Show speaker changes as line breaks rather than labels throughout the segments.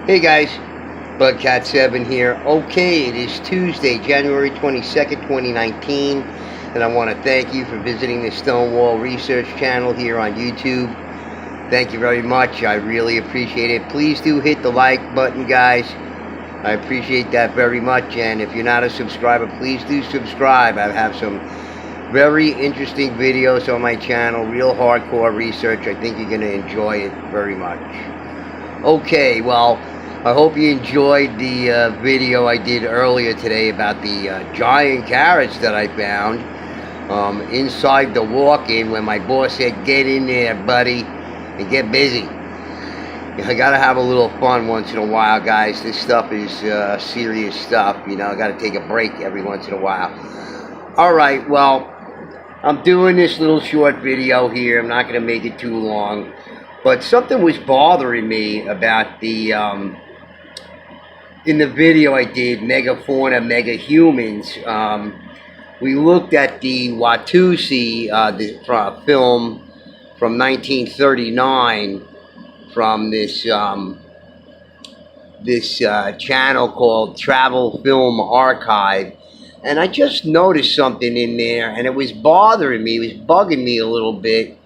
Hey guys, Bugcat7 here. Okay, it is Tuesday, January 22nd, 2019, and I want to thank you for visiting the Stonewall Research channel here on YouTube. Thank you very much. I really appreciate it. Please do hit the like button, guys. I appreciate that very much, and if you're not a subscriber, please do subscribe. I have some very interesting videos on my channel, real hardcore research. I think you're going to enjoy it very much. Okay, well, I hope you enjoyed the video I did earlier today about the giant carrots that I found inside the walk-in when my boss said, "Get in there, buddy, and get busy." I gotta have a little fun once in a while, guys. This stuff is serious stuff, you know. I gotta take a break every once in a while. Alright, well, I'm doing this little short video here. I'm not gonna make it too long. But something was bothering me about the, in the video I did, Megafauna, Megahumans. We looked at the Watussi film from 1939 from this channel called Travel Film Archive. And I just noticed something in there, and it was bothering me. It was bugging me a little bit.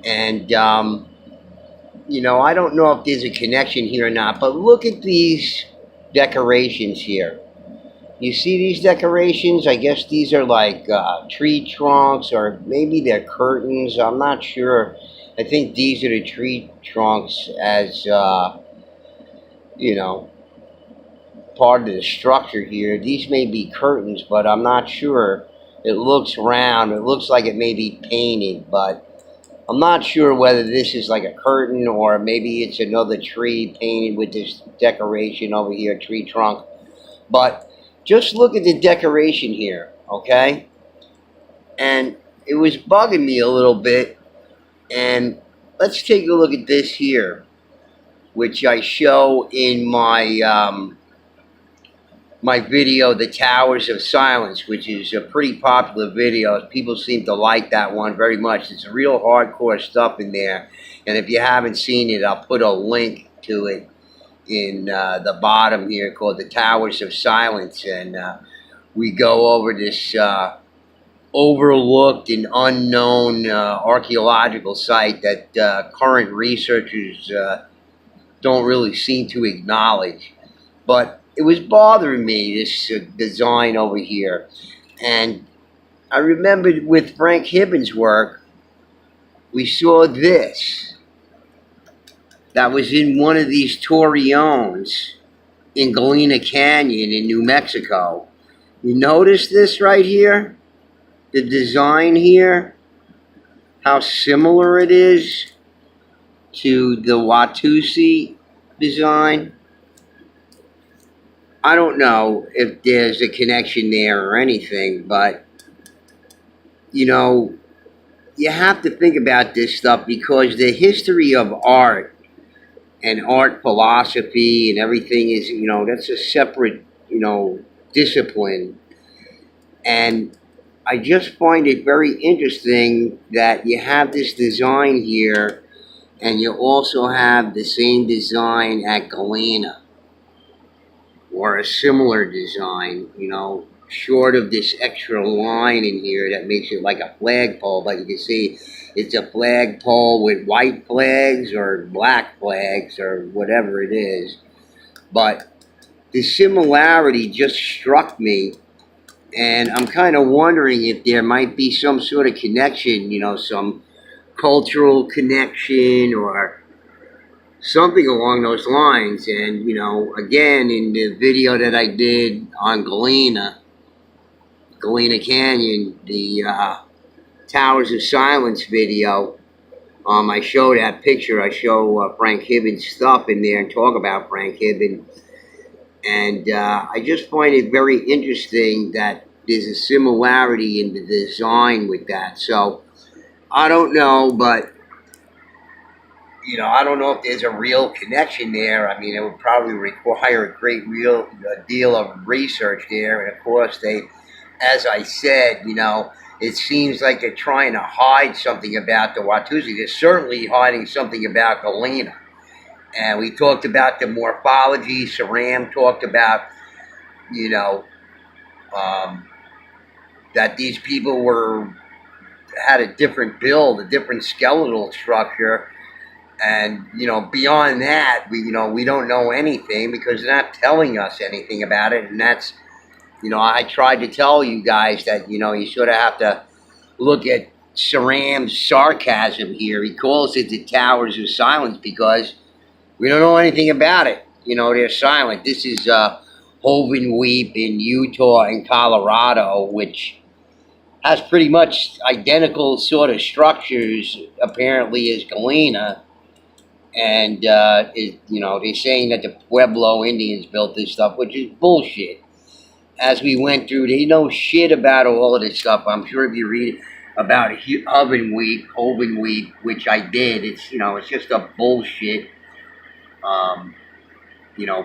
And, you know, I don't know if there's a connection here or not, but look at these decorations here. You see these decorations? I guess these are like tree trunks, or maybe they're curtains. I'm not sure. I think these are the tree trunks as, you know, part of the structure here. These may be curtains, but I'm not sure. It looks round. It looks like it may be painted, but I'm not sure whether this is like a curtain or maybe it's another tree painted with this decoration over here, tree trunk. But just look at the decoration here, okay? And it was bugging me a little bit. And let's take a look at this here, which I show in my my video, The Towers of Silence, which is a pretty popular video. People seem to like that one very much. It's real hardcore stuff in there. And if you haven't seen it, I'll put a link to it in the bottom here, called The Towers of Silence. And we go over this overlooked and unknown archaeological site that current researchers don't really seem to acknowledge. But it was bothering me, this design over here. And I remembered with Frank Hibben's work, we saw this. That was in one of these torreons in Gallina Canyon in New Mexico. You notice this right here? The design here? How similar it is to the Watussi design? I don't know if there's a connection there or anything, but, you know, you have to think about this stuff because the history of art and art philosophy and everything is, you know, that's a separate, you know, discipline. And I just find it very interesting that you have this design here and you also have the same design at Gallina, or a similar design, you know, short of this extra line in here that makes it like a flagpole. But you can see it's a flagpole with white flags or black flags or whatever it is. But the similarity just struck me, and I'm kind of wondering if there might be some sort of connection, you know, some cultural connection or something along those lines. And, you know, again, in the video that I did on Gallina Canyon, the Towers of Silence video, I show that picture. I show Frank Hibben's stuff in there and talk about Frank Hibben. And I just find it very interesting that there's a similarity in the design with that. So, I don't know, but you know, I don't know if there's a real connection there. I mean, it would probably require a great deal of research there. And of course, they, as I said, you know, it seems like they're trying to hide something about the Watussi. They're certainly hiding something about Gallina. And we talked about the morphology. Saram talked about, you know, um, that these people had a different build, a different skeletal structure. And, beyond that, we don't know anything because they're not telling us anything about it. And that's, I tried to tell you guys that, you sort of have to look at Saram's sarcasm here. He calls it the Towers of Silence because we don't know anything about it. They're silent. This is Hovenweep in Utah and Colorado, which has pretty much identical sort of structures, apparently, as Gallina. And, they're saying that the Pueblo Indians built this stuff, which is bullshit. As we went through, they know shit about all of this stuff. I'm sure if you read about Hovenweep, which I did, it's just a bullshit,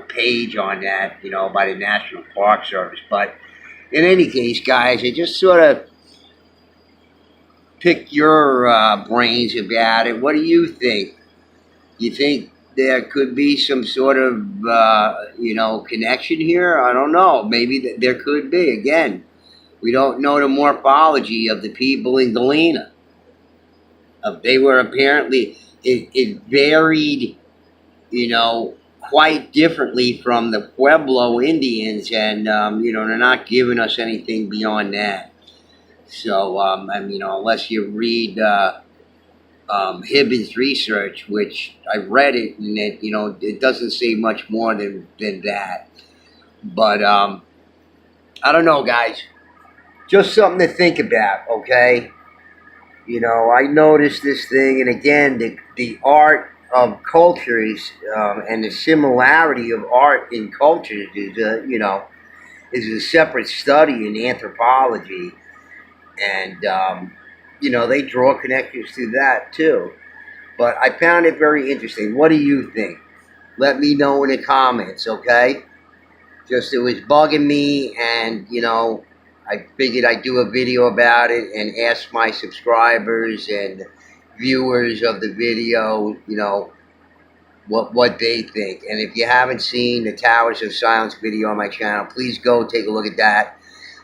page on that, by the National Park Service. But in any case, guys, it just sort of pick your brains about it. What do you think? You think there could be some sort of, connection here? I don't know. Maybe there could be. Again, we don't know the morphology of the people in Gallina. They were apparently, it varied, quite differently from the Pueblo Indians, and, they're not giving us anything beyond that. So, unless you read Hibbins' research, which I read it, and it doesn't say much more than that. But, I don't know, guys. Just something to think about, okay? I noticed this thing, and again, the art of cultures and the similarity of art in cultures is, is a separate study in anthropology. And, they draw connections to that too. But I found it very interesting. What do you think? Let me know in the comments, okay? Just, it was bugging me, and, I figured I'd do a video about it and ask my subscribers and viewers of the video, what they think. And if you haven't seen the Towers of Silence video on my channel, please go take a look at that.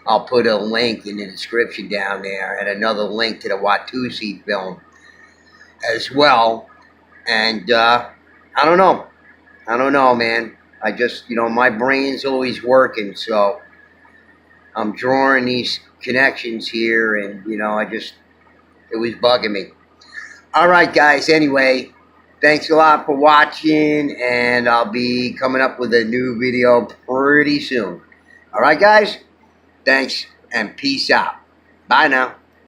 I'll put a link in the description down there and another link to the Watussi film as well. And I don't know. I don't know, man. I just, my brain's always working, so I'm drawing these connections here, and, it was bugging me. All right, guys. Anyway, thanks a lot for watching, and I'll be coming up with a new video pretty soon. All right, guys? Thanks, and peace out. Bye now.